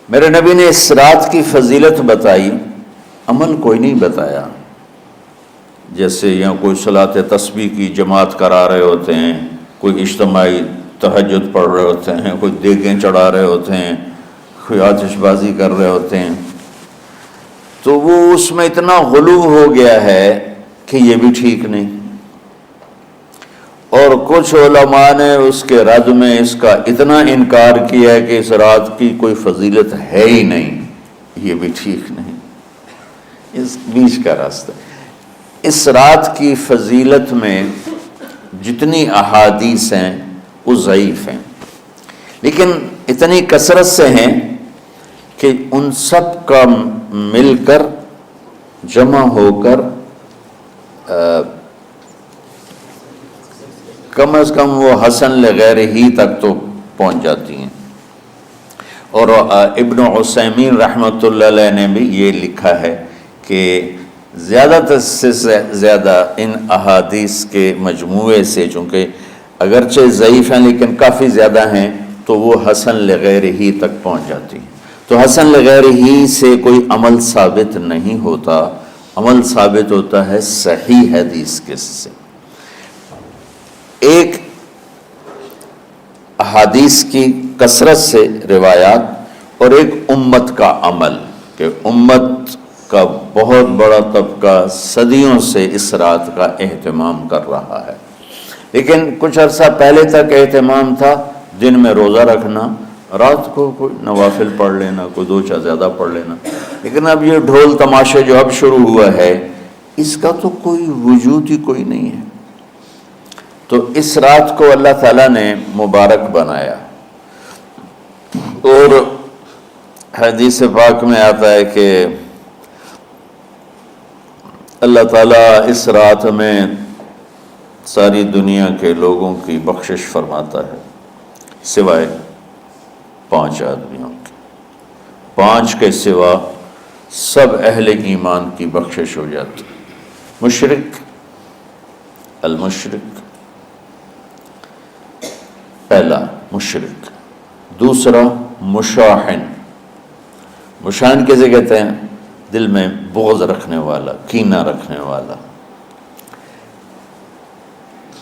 میرے نبی نے اس رات کی فضیلت بتائی، عمل کوئی نہیں بتایا۔ جیسے یہاں کوئی صلاۃ تسبیح کی جماعت کرا رہے ہوتے ہیں، کوئی اجتماعی تہجد پڑھ رہے ہوتے ہیں، کوئی دیگیں چڑھا رہے ہوتے ہیں، کوئی آتش بازی کر رہے ہوتے ہیں، تو وہ اس میں اتنا غلو ہو گیا ہے کہ یہ بھی ٹھیک نہیں۔ اور کچھ علماء نے اس کے رد میں اس کا اتنا انکار کیا ہے کہ اس رات کی کوئی فضیلت ہے ہی نہیں، یہ بھی ٹھیک نہیں۔ اس بیچ کا راستہ، اس رات کی فضیلت میں جتنی احادیث ہیں وہ ضعیف ہیں، لیکن اتنی کثرت سے ہیں کہ ان سب کا مل کر جمع ہو کر کم از کم وہ حسن لغیر ہی تک تو پہنچ جاتی ہیں۔ اور ابن عثیمین رحمۃ اللہ علیہ نے بھی یہ لکھا ہے کہ زیادہ سے زیادہ ان احادیث کے مجموعے سے، چونکہ اگرچہ ضعیف ہیں لیکن کافی زیادہ ہیں، تو وہ حسن لغیر ہی تک پہنچ جاتی ہیں۔ تو حسن لغیر ہی سے کوئی عمل ثابت نہیں ہوتا، عمل ثابت ہوتا ہے صحیح حدیث کے سے۔ ایک احادیث کی کثرت سے روایات، اور ایک امت کا عمل، کہ امت کا بہت بڑا طبقہ صدیوں سے اس رات کا اہتمام کر رہا ہے، لیکن کچھ عرصہ پہلے تک اہتمام تھا دن میں روزہ رکھنا، رات کو کوئی نوافل پڑھ لینا، کوئی دو چار زیادہ پڑھ لینا، لیکن اب یہ ڈھول تماشے جو اب شروع ہوا ہے اس کا تو کوئی وجود ہی کوئی نہیں ہے۔ تو اس رات کو اللہ تعالیٰ نے مبارک بنایا، اور حدیث پاک میں آتا ہے کہ اللہ تعالیٰ اس رات میں ساری دنیا کے لوگوں کی بخشش فرماتا ہے سوائے 5 آدمیوں کے، 5 کے سوا سب اہل ایمان کی بخشش ہو جاتی۔ مشرک، المشرک، پہلا مشرک، دوسرا مشاحن، مشاحن کیسے کہتے ہیں؟ دل میں بغض رکھنے والا، کینہ رکھنے والا۔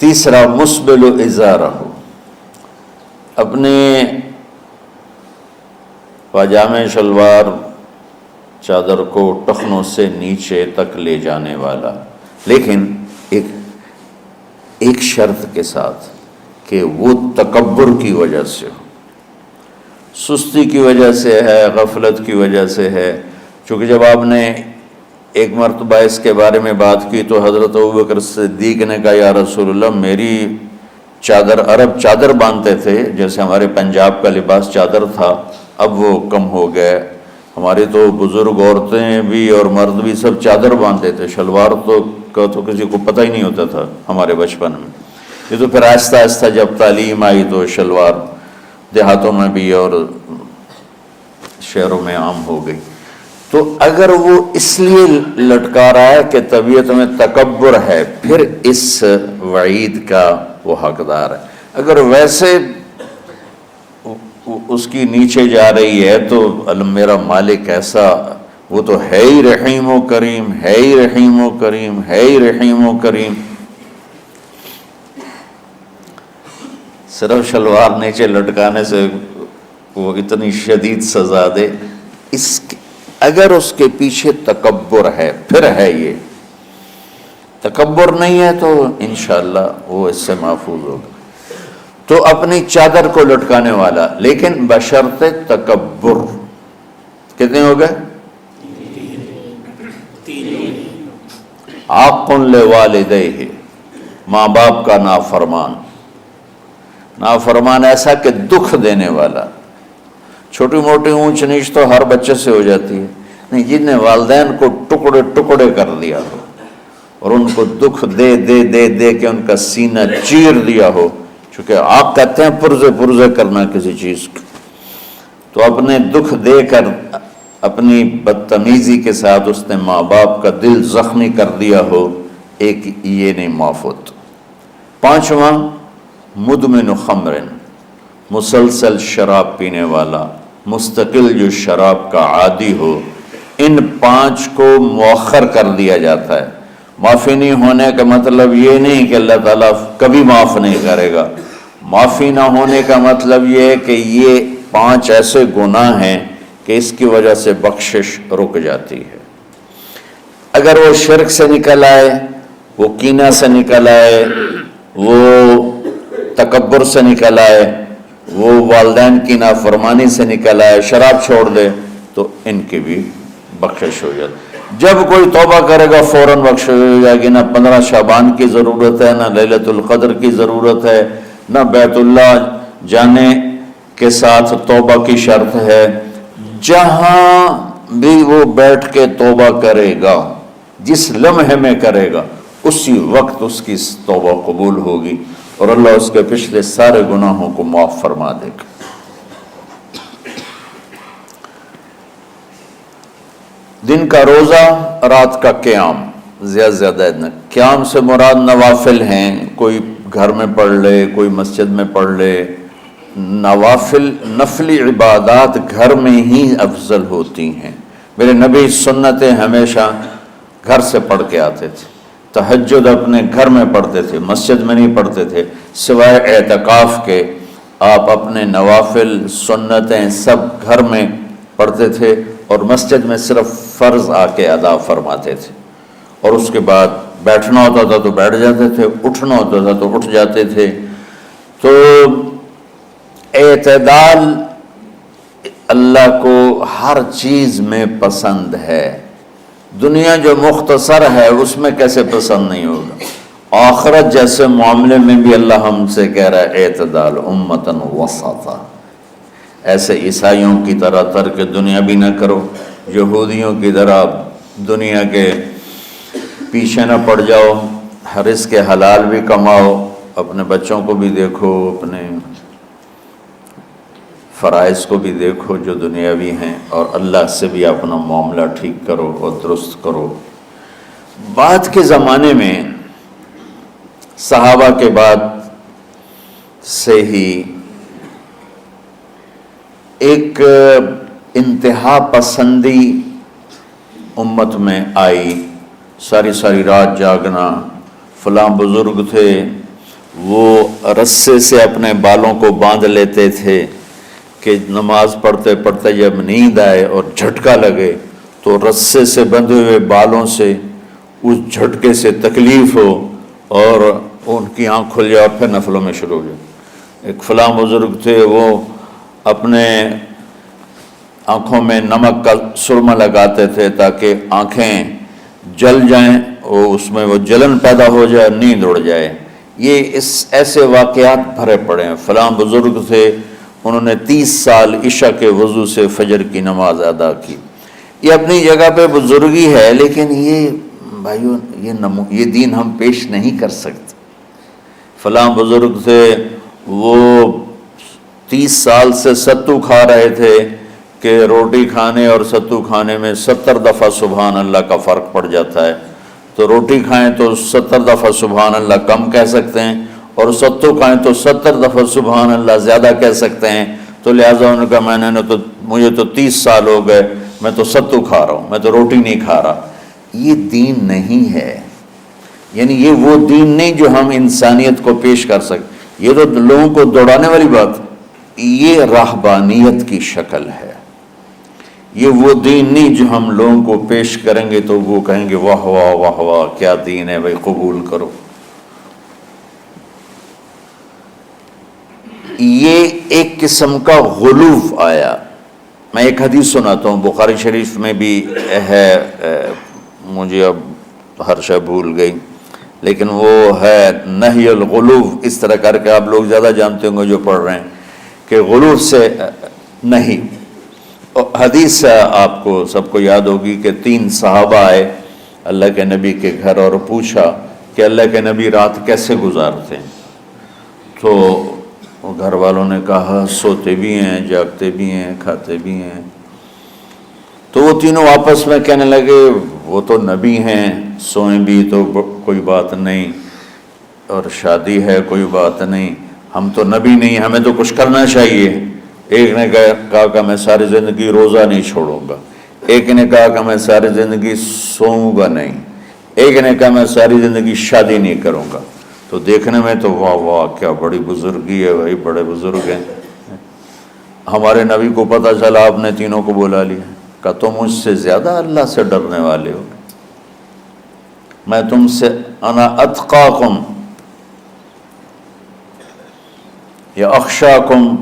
تیسرا مسبل ازارہ، اپنے پاجامے شلوار چادر کو ٹخنوں سے نیچے تک لے جانے والا، لیکن ایک شرط کے ساتھ کہ وہ تکبر کی وجہ سے ہو، سستی کی وجہ سے ہے، غفلت کی وجہ سے ہے۔ چونکہ جب آپ نے ایک مرتبہ اس کے بارے میں بات کی تو حضرت ابوبکر صدیق نے کہا یا رسول اللہ، میری چادر، عرب چادر باندھتے تھے جیسے ہمارے پنجاب کا لباس چادر تھا، اب وہ کم ہو گئے، ہماری تو بزرگ عورتیں بھی اور مرد بھی سب چادر باندھتے تھے، شلوار تو کسی کو پتہ ہی نہیں ہوتا تھا ہمارے بچپن میں۔ یہ تو پھر آہستہ آہستہ جب تعلیم آئی تو شلوار دیہاتوں میں بھی اور شہروں میں عام ہو گئی۔ تو اگر وہ اس لیے لٹکا رہا ہے کہ طبیعت میں تکبر ہے، پھر اس وعید کا وہ حقدار ہے۔ اگر ویسے اس کی نیچے جا رہی ہے تو میرا مالک ایسا، وہ تو ہے ہی رحیم و کریم، ہے ہی رحیم و کریم، ہے ہی رحیم و کریم، صرف شلوار نیچے لٹکانے سے وہ اتنی شدید سزا دے، اگر اس کے پیچھے تکبر ہے، پھر ہے یہ تکبر نہیں ہے تو انشاءاللہ وہ اس سے محفوظ ہوگا۔ تو اپنی چادر کو لٹکانے والا، لیکن بشرط تکبر، کتنے ہو گئے؟ عاق لوالدیہ، ماں باپ کا نافرمان، نافرمان ایسا کہ دکھ دینے والا۔ چھوٹی موٹی اونچ نیچ تو ہر بچے سے ہو جاتی ہے، نہیں، جن نے والدین کو ٹکڑے ٹکڑے کر دیا ہو اور ان کو دکھ دے دے دے دے کے ان کا سینہ چیر دیا ہو، چونکہ آپ کہتے ہیں پرزے کرنا کسی چیز کو، تو اپنے دکھ دے کر اپنی بدتمیزی کے ساتھ اس نے ماں باپ کا دل زخمی کر دیا ہو، ایک یہ نہیں معاف ہوتا۔ 5واں مدمن خمر، مسلسل شراب پینے والا، مستقل جو شراب کا عادی ہو، ان 5 کو مؤخر کر دیا جاتا ہے۔ معافی نہیں ہونے کا مطلب یہ نہیں کہ اللہ تعالیٰ کبھی معاف نہیں کرے گا، معافی نہ ہونے کا مطلب یہ ہے کہ یہ 5 ایسے گناہ ہیں کہ اس کی وجہ سے بخشش رک جاتی ہے۔ اگر وہ شرک سے نکل آئے، وہ کینہ سے نکل آئے، وہ تکبر سے نکل آئے، وہ والدین کی نافرمانی سے نکل آئے، شراب چھوڑ دے، تو ان کی بھی بخشش ہو جاتی۔ جب کوئی توبہ کرے گا فوراً بخشش ہو جائے گی۔ نہ 15 شعبان کی ضرورت ہے، نہ لیلۃ القدر کی ضرورت ہے، نہ بیت اللہ جانے کے ساتھ توبہ کی شرط ہے۔ جہاں بھی وہ بیٹھ کے توبہ کرے گا، جس لمحے میں کرے گا، اسی وقت اس کی توبہ قبول ہوگی اور اللہ اس کے پچھلے سارے گناہوں کو معاف فرما دے گا۔ دن کا روزہ، رات کا قیام، زیادہ زیادہ قیام سے مراد نوافل ہیں، کوئی گھر میں پڑھ لے، کوئی مسجد میں پڑھ لے۔ نوافل، نفلی عبادات گھر میں ہی افضل ہوتی ہیں۔ میرے نبی سنتیں ہمیشہ گھر سے پڑھ کے آتے تھے، تہجد اپنے گھر میں پڑھتے تھے، مسجد میں نہیں پڑھتے تھے، سوائے اعتکاف کے آپ اپنے نوافل سنتیں سب گھر میں پڑھتے تھے اور مسجد میں صرف فرض آ کے ادا فرماتے تھے، اور اس کے بعد بیٹھنا ہوتا تھا تو بیٹھ جاتے تھے، اٹھنا ہوتا تھا تو اٹھ جاتے تھے۔ تو اعتدال اللہ کو ہر چیز میں پسند ہے۔ دنیا جو مختصر ہے اس میں کیسے پسند نہیں ہوگا؟ آخرت جیسے معاملے میں بھی اللہ ہم سے کہہ رہا ہے اعتدال، امتن وسطا۔ ایسے عیسائیوں کی طرح ترک دنیا بھی نہ کرو، یہودیوں کی طرح دنیا کے پیچھے نہ پڑ جاؤ، رزق حلال بھی کماؤ، اپنے بچوں کو بھی دیکھو، اپنے فرائض کو بھی دیکھو جو دنیاوی ہیں، اور اللہ سے بھی اپنا معاملہ ٹھیک کرو اور درست کرو۔ بعد کے زمانے میں صحابہ کے بعد سے ہی ایک انتہا پسندی امت میں آئی، ساری رات جاگنا۔ فلاں بزرگ تھے، وہ رسے سے اپنے بالوں کو باندھ لیتے تھے کہ نماز پڑھتے پڑھتے جب نیند آئے اور جھٹکا لگے تو رسے سے بندھے ہوئے بالوں سے اس جھٹکے سے تکلیف ہو اور ان کی آنکھ کھل جائے اور پھر نفلوں میں شروع ہو جائے۔ ایک فلاں بزرگ تھے، وہ اپنے آنکھوں میں نمک کا سرما لگاتے تھے تاکہ آنکھیں جل جائیں، اور اس میں وہ جلن پیدا ہو جائے، نیند اڑ جائے۔ یہ ایسے واقعات بھرے پڑے ہیں۔ فلاں بزرگ تھے، انہوں نے 30 سال عشاء کے وضو سے فجر کی نماز ادا کی۔ یہ اپنی جگہ پہ بزرگی ہے، لیکن یہ بھائیو یہ دین ہم پیش نہیں کر سکتے۔ فلاں بزرگ تھے، وہ 30 سال سے ستو کھا رہے تھے کہ روٹی کھانے اور ستو کھانے میں 70 دفعہ سبحان اللہ کا فرق پڑ جاتا ہے، تو روٹی کھائیں تو 70 دفعہ سبحان اللہ کم کہہ سکتے ہیں، اور ستو کھائیں تو 70 دفعہ سبحان اللہ زیادہ کہہ سکتے ہیں۔ تو لہٰذا انہوں نے کہا مجھے تو 30 سال ہو گئے، میں تو ستو کھا رہا ہوں، میں تو روٹی نہیں کھا رہا۔ یہ دین نہیں ہے، یعنی یہ وہ دین نہیں جو ہم انسانیت کو پیش کر سکتے۔ یہ تو لوگوں کو دوڑانے والی بات، یہ راہبانیت کی شکل ہے۔ یہ وہ دین نہیں جو ہم لوگوں کو پیش کریں گے تو وہ کہیں گے واہ واہ واہ واہ کیا دین ہے بھائی، قبول کرو۔ یہ ایک قسم کا غلو آیا۔ میں ایک حدیث سناتا ہوں، بخاری شریف میں بھی ہے، مجھے اب ہر شے بھول گئی، لیکن وہ ہے نہی الغلو، اس طرح کر کے آپ لوگ زیادہ جانتے ہوں گے جو پڑھ رہے ہیں، کہ غلو سے نہیں۔ حدیث آپ کو سب کو یاد ہوگی کہ 3 صحابہ آئے اللہ کے نبی کے گھر اور پوچھا کہ اللہ کے نبی رات کیسے گزارتے ہیں؟ تو گھر والوں نے کہا سوتے بھی ہیں، جاگتے بھی ہیں، کھاتے بھی ہیں۔ تو وہ تینوں آپس میں کہنے لگے وہ تو نبی ہیں، سوئیں بھی تو کوئی بات نہیں، اور شادی ہے کوئی بات نہیں، ہم تو نبی نہیں، ہمیں تو کچھ کرنا چاہیے۔ ایک نے کہا کہ میں ساری زندگی روزہ نہیں چھوڑوں گا، ایک نے کہا کہ میں ساری زندگی سوؤں گا نہیں، ایک نے کہا میں ساری زندگی شادی نہیں کروں گا۔ تو دیکھنے میں تو واہ واہ کیا بڑی بزرگی ہے بھائی، بڑے بزرگ ہیں۔ ہمارے نبی کو پتہ چلا، آپ نے تینوں کو بلا لیا، کہ تم مجھ سے زیادہ اللہ سے ڈرنے والے ہو، میں تم سے انا اتقاکم یا اخشاکم،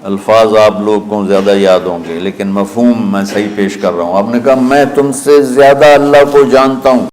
الفاظ آپ لوگ کو زیادہ یاد ہوں گے لیکن مفہوم میں صحیح پیش کر رہا ہوں۔ آپ نے کہا میں تم سے زیادہ اللہ کو جانتا ہوں۔